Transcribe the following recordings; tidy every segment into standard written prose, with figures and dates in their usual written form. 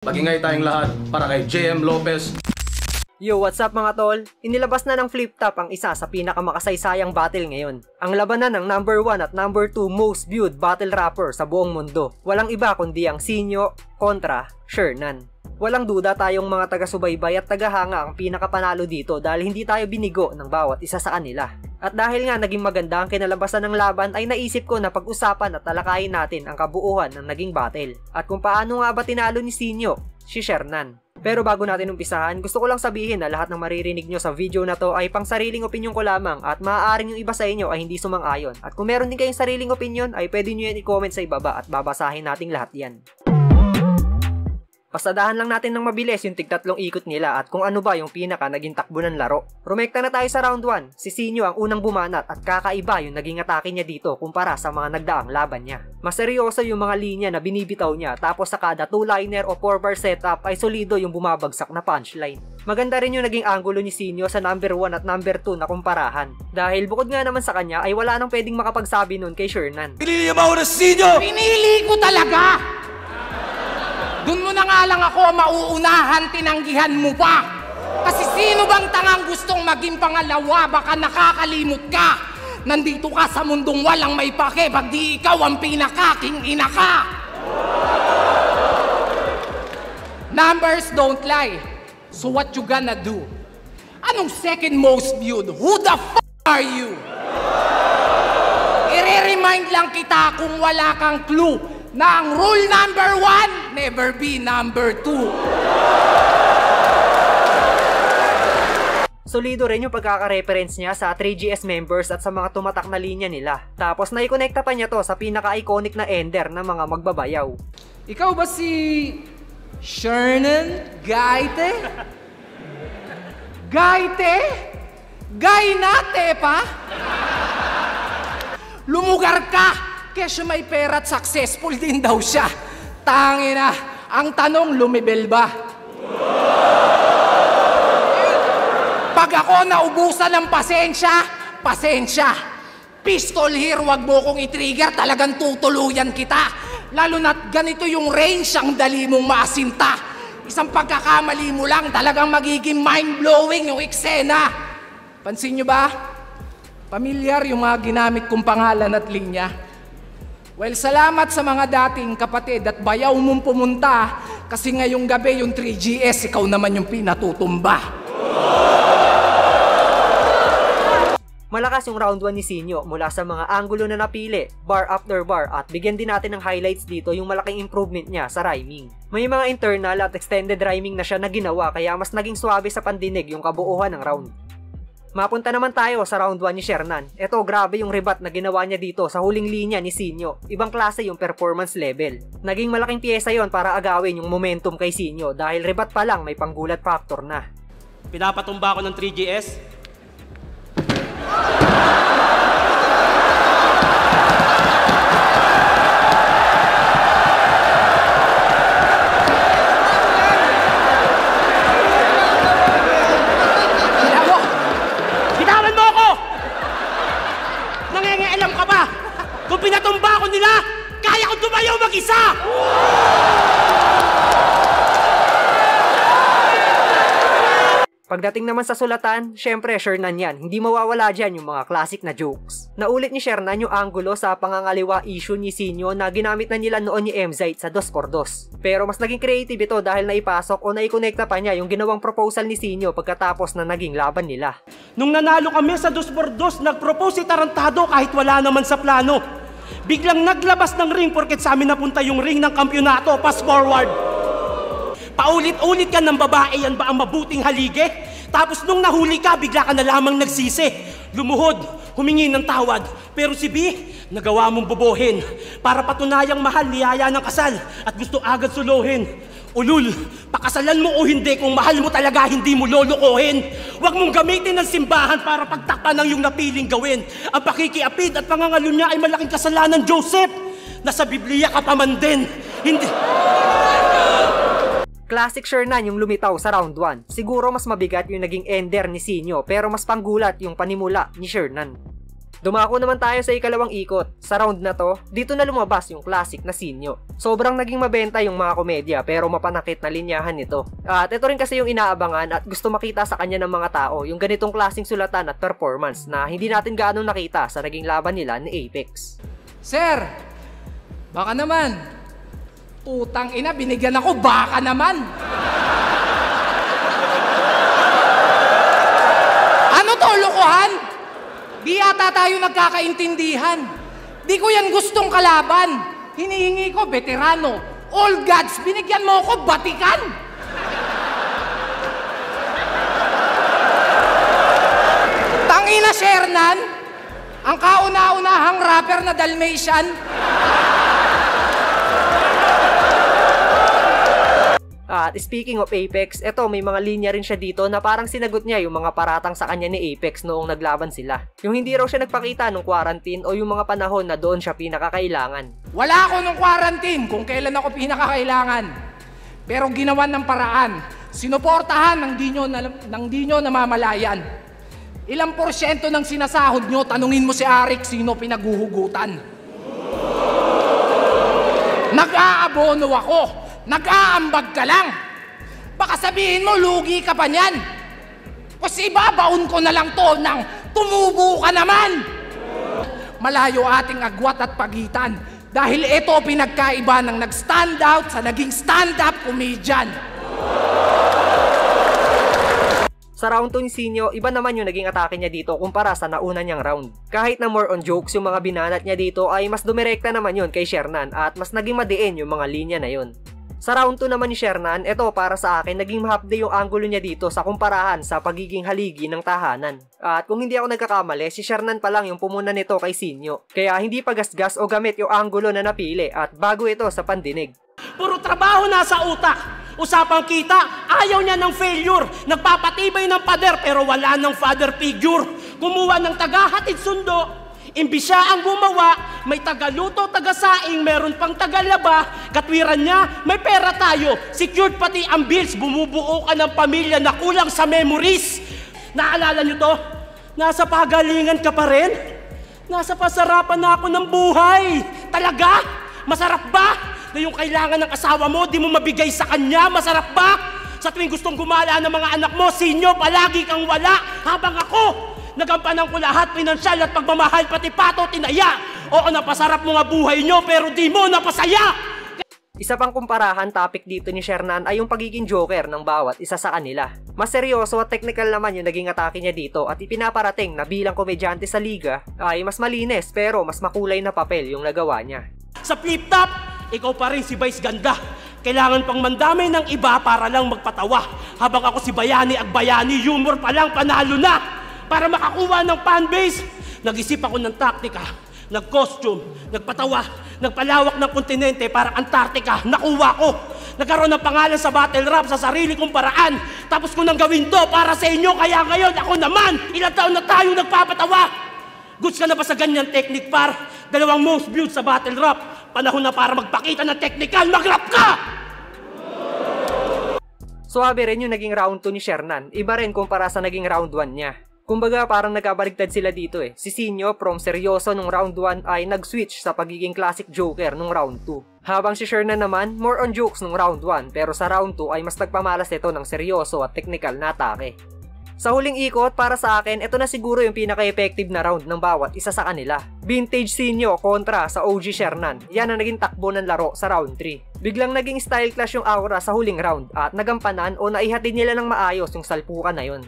Magingay tayong lahat para kay JM Lopez. Yo, what's up mga tol? Inilabas na ng Flip Top ang isa sa pinakamakasaysayang battle ngayon. Ang labanan ng number 1 at number 2 most viewed battle rapper sa buong mundo. Walang iba kundi ang Sinyo kontra Shernan. Walang duda tayong mga taga-subaybay at tagahanga ang pinakapanalo dito dahil hindi tayo binigo ng bawat isa sa kanila. At dahil nga naging maganda ang kinalabasan ng laban ay naisip ko na pag-usapan at talakayin natin ang kabuuan ng naging battle. At kung paano nga ba tinalo ni Sinyo, si Shernan. Pero bago natin umpisahan, gusto ko lang sabihin na lahat ng maririnig nyo sa video na to ay pang sariling opinyon ko lamang at maaaring yung iba sa inyo ay hindi sumang-ayon. At kung meron din kayong sariling opinyon ay pwede nyo yan i-comment sa ibaba at babasahin nating lahat yan. Pasadahan lang natin ng mabilis yung tig-tatlong ikot nila at kung ano ba yung pinaka naging takbo ng laro. Rumekta na tayo sa round 1. Si Sinyo ang unang bumanat at kakaiba yung naging atake niya dito kumpara sa mga nagdaang laban niya. Mas seryoso yung mga linya na binibitaw niya tapos sa kada 2-liner o 4-bar setup ay solido yung bumabagsak na punchline. Maganda rin yung naging angulo ni Sinyo sa number 1 at number 2 na kumparahan. Dahil bukod nga naman sa kanya ay wala nang pwedeng makapagsabi nun kay Shernan. Pinili mo na Sinyo! Pinili ko talaga! Doon mo na nga lang ako mauunahan, tinanggihan mo pa. Kasi sino bang tangang gustong maging pangalawa, baka nakakalimot ka. Nandito ka sa mundong walang may pake, pag di ikaw ang pinakaking ina ka. Numbers don't lie. So what you gonna do? Anong second most viewed? Who the f*** are you? I-remind lang kita kung wala kang clue na ang rule number 1, never be number 2. Solido rin yung pagkaka-reference niya sa 3GS members at sa mga tumatak na linya nila. Tapos naikonekta pa niya to sa pinaka-iconic na ender ng mga magbabayaw. Ikaw ba si Shernan Gaite? Gaite? Gainate pa? Lumugar ka! Kesyo may pera at successful din daw siya. Tangina, ang tanong, lumibel ba? Pag ako naubusan ng pasensya, pasensya. Pistol here, wag mo kong i-trigger, talagang tutuluyan kita. Lalo na't ganito yung range, ang dali mong maasinta. Isang pagkakamali mo lang, talagang magiging mind-blowing yung eksena. Pansin nyo ba? Pamilyar yung mga ginamit kong pangalan at linya. Well, salamat sa mga dating kapatid at bayaw mong pumunta kasi ngayong gabi yung 3GS, ikaw naman yung pinatutumba. Malakas yung round 1 ni Sinyo mula sa mga anggulo na napili, bar after bar at bigyan din natin ng highlights dito yung malaking improvement niya sa rhyming. May mga internal at extended rhyming na siya na ginawa kaya mas naging swabe sa pandinig yung kabuuan ng round. Mapunta naman tayo sa round 1 ni Shernan. Eto, grabe yung rebat na ginawa niya dito sa huling linya ni Sinyo. Ibang klase yung performance level. Naging malaking pyesa yon para agawin yung momentum kay Sinyo dahil rebat pa lang may panggulat factor na. Pinapatumba ko ng 3GS. Kung pinatumba ko nila, kaya kong tumayo mag-isa! Pagdating naman sa sulatan, syempre Shernan yan, hindi mawawala dyan yung mga classic na jokes. Naulit ni Shernan yung angulo sa pangangaliwa issue ni Sinyo na ginamit na nila noon ni MZite sa 2x2. Pero mas naging creative ito dahil naipasok o naikonekta pa niya yung ginawang proposal ni Sinyo pagkatapos na naging laban nila. Nung nanalo kami sa 2x2, nag-propose si Tarantado kahit wala naman sa plano. Biglang naglabas ng ring porket sa amin napunta yung ring ng kampyonato, pass forward. Paulit-ulit ka ng babae, yan ba ang mabuting haligi? Tapos nung nahuli ka, bigla ka na lamang nagsisi. Lumuhod, humingi ng tawad. Pero si B, nagawa mong bobohin. Para patunayang mahal, niyaya ng kasal at gusto agad suluhin. Ulul, pakasalan mo o hindi, kung mahal mo talaga, hindi mo lolokohin. Huwag mong gamitin ng simbahan para pagtakpan ng iyong napiling gawin. Ang pakikiapid at pangangalo niya ay malaking kasalanan, Joseph. Nasa Biblia ka pa man din. Hindi... Classic Shernan yung lumitaw sa round 1. Siguro mas mabigat yung naging ender ni Sinyo pero mas panggulat yung panimula ni Shernan. Dumako naman tayo sa ikalawang ikot. Sa round na to, dito na lumabas yung classic na Sinyo. Sobrang naging mabenta yung mga komedya pero mapanakit na linyahan nito. At ito rin kasi yung inaabangan at gusto makita sa kanya ng mga tao, yung ganitong klaseng sulatan at performance na hindi natin gaano nakita sa naging laban nila ni Apex. Sir, baka naman. Putang ina, binigyan ako, baka naman. Ano to, lokohan? Di ata tayo nagkakaintindihan. Di ko yan gustong kalaban. Hinihingi ko, veterano. All gods, binigyan mo ako, batikan. Tangina, Shernan. Ang kauna-unahang rapper na Dalmatian. At speaking of Apex, eto may mga linya rin siya dito na parang sinagot niya yung mga paratang sa kanya ni Apex noong naglaban sila. Yung hindi raw siya nagpakita nung quarantine o yung mga panahon na doon siya pinakakailangan. Wala ako nung quarantine kung kailan ako pinakakailangan. Pero ginawan ng paraan. Sinuportahan ng di nyo namamalayan. Ilang porsyento ng sinasahod nyo, tanungin mo si Arik sino pinaguhugutan. Nag-aabono ako. Nag-aambag ka lang. Baka sabihin mo, lugi ka pa niyan. Kasi ibabaon ko na lang to ng tumubo ka naman. Malayo ating agwat at pagitan. Dahil ito pinagkaiba ng nag-stand out sa naging stand-up comedian. Sa round 2 ni Sinyo, iba naman yung naging atake niya dito kumpara sa nauna niyang round. Kahit na more on jokes yung mga binanat niya dito ay mas dumirekta naman yun kay Shernan at mas naging madiin yung mga linya na yun. Sa round 2 naman ni Shernan, ito para sa akin naging mahapde yung angulo niya dito sa kumparahan sa pagiging haligi ng tahanan. At kung hindi ako nagkakamali, si Shernan pa lang yung pumuna nito kay Sinyo. Kaya hindi pa gasgas o gamit yung angulo na napili at bago ito sa pandinig. Puro trabaho nasa utak. Usapang kita, ayaw niya ng failure. Nagpapatibay ng pader pero wala ng father figure. Kumuha ng tagahatid sundo. Imbis siya ang gumawa, may tagaluto, tagasaing, meron pang tagalaba, katwiran niya, may pera tayo, secured pati ang bills, bumubuo ka ng pamilya na kulang sa memories. Naalala niyo to? Nasa pagalingan ka pa rin? Nasa pasarapan na ako ng buhay. Talaga? Masarap ba? Na yung kailangan ng asawa mo, di mo mabigay sa kanya, masarap ba? Sa tuwing gustong gumala ng mga anak mo, Sinyo, palagi kang wala, habang ako, nagampanan ko lahat, pinansyal at pagmamahal, pati pato, tinaya. Oo, napasarap mo nga buhay nyo, pero di mo napasaya. Isa pang kumparahan topic dito ni Shernan ay yung pagiging joker ng bawat isa sa kanila. Mas seryoso at technical naman yung naging atake niya dito at ipinaparating na bilang komedyante sa liga ay mas malinis pero mas makulay na papel yung nagawa niya. Sa flip top, ikaw pa rin si Vice Ganda. Kailangan pang mandamay ng iba para lang magpatawa. Habang ako si Bayani Agbayani, humor pa lang panalo na. Para makakuha ng fanbase, nag-isip ako ng taktika, nag-costume, nagpatawa, nagpalawak ng kontinente para Antarctica, nakuha ko. Nagkaroon ng pangalan sa battle rap sa sarili kong paraan. Tapos ko nang gawin to para sa inyo, kaya ngayon ako naman, ilang taon na tayo nagpapatawa. Goods ka na ba sa ganyan technique par? 2 most viewed sa battle rap. Panahon na para magpakita ng technical, mag-rap ka! Suwabe rin yung naging round 2 ni Shernan, iba rin kumpara sa naging round 1 niya. Kumbaga parang nagkabaligtad sila dito eh. Si Sinyo from seryoso nung round 1 ay nag-switch sa pagiging classic joker nung round 2. Habang si Shernan naman, more on jokes nung round 1 pero sa round 2 ay mas nagpamalas ito ng seryoso at technical na atake. Sa huling ikot, para sa akin, ito na siguro yung pinaka-effective na round ng bawat isa sa kanila. Vintage Sinyo kontra sa OG Shernan. Yan ang naging takbo ng laro sa round 3. Biglang naging style clash yung aura sa huling round at nagampanan o naihatid nila ng maayos yung salpukan na yun.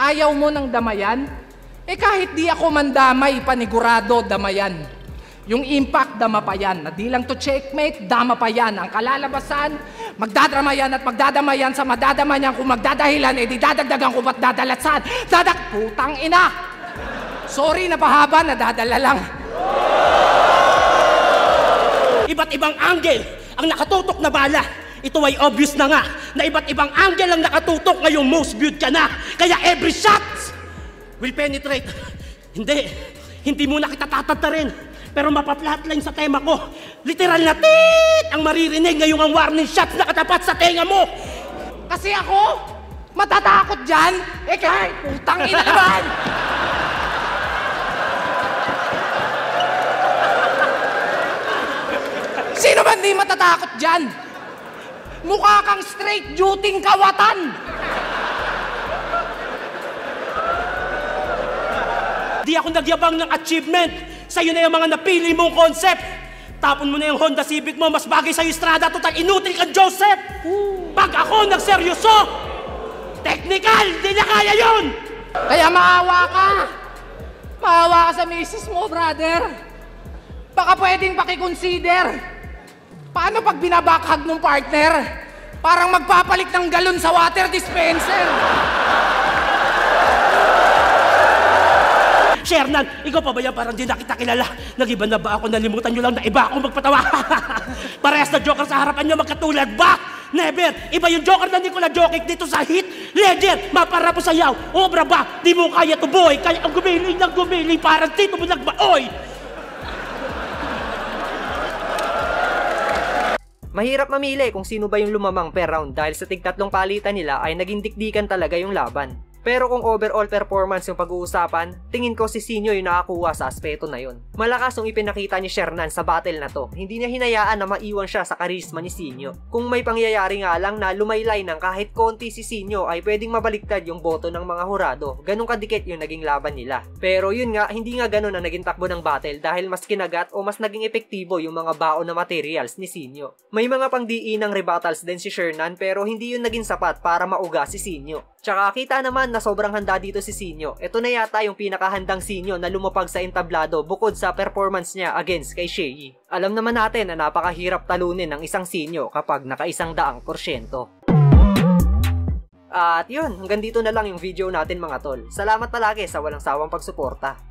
Ayaw mo ng damayan? Eh kahit di ako mandamay, panigurado damayan. Yung impact, dama pa yan. Na di lang to checkmate, dama pa yan. Ang kalalabasan, magdadramayan at magdadamayan sa madadamayan. Kung magdadahilan, eh di dadagdagan ko ba't dadalatsan? Putang ina! Sorry na pahaba, nadadala lang. Iba't ibang angle ang nakatutok na bala. Ito ay obvious na nga na iba't ibang angle ang nakatutok ngayong most viewed ka na. Kaya every shot will penetrate. Hindi muna kita tatatarin. Pero mapaplatline sa tema ko. Literal na tit ang maririnig ngayong ang warning shots na katapat sa tenga mo. Kasi ako, matatakot dyan. Eh kahit putang ina naman. Sino ba hindi matatakot dyan? Mukha kang straight duty kawatan. Di ako nagyabang ng achievement. Sa'yo na yung mga napili mong concept. Tapon mo na yung Honda Civic mo, mas bagay sa'yo Strada, total inutil kang Joseph. Pag ako nagseryoso, technical, di na kaya yun. Kaya maawa ka. Maawa ka sa misis mo, brother. Baka pwedeng pakiconsider. Paano pag binabakhag ng partner? Parang magpapalit ng galon sa water dispenser. Shernan, ikaw pa ba yan? Parang di na kita kilala. Nag-iba na ba ako? Nalimutan nyo lang na iba ako magpatawa. Parehas na Joker sa harapan nyo, magkatulad ba? Never! Iba yung Joker na Nicola Jokic dito sa Hit Ledger! Mapara po sayaw! Obra ba? Di mo kaya to, boy! Kaya ang gumiling ng gumiling, parang tito mo nagbaoy! Mahirap mamili kung sino ba yung lumamang per round dahil sa tig-tatlong palitan nila ay naging dikdikan talaga yung laban. Pero kung overall performance yung pag-uusapan, tingin ko si Sinyo yung nakakuha sa aspeto na yun. Malakas yung ipinakita ni Shernan sa battle na to. Hindi niya hinayaan na maiwan siya sa karisma ni Sinyo. Kung may pangyayari nga lang na lumaylay ng kahit konti si Sinyo ay pwedeng mabaliktad yung boto ng mga hurado. Ganun kadikit yung naging laban nila. Pero yun nga, hindi nga ganun ang naging takbo ng battle dahil mas kinagat o mas naging epektibo yung mga baon na materials ni Sinyo. May mga pangdiinang rebuttals din si Shernan pero hindi yun naging sapat para mauga si Sinyo. Tsaka kita naman na sobrang handa dito si Sinyo. Ito na yata yung pinakahandang Sinyo na lumapag sa entablado bukod sa performance niya against kay Shei. Alam naman natin na napakahirap talunin ng isang Sinyo kapag naka-100%. At yun, hanggang dito na lang yung video natin mga tol. Salamat palagi sa walang sawang pagsuporta.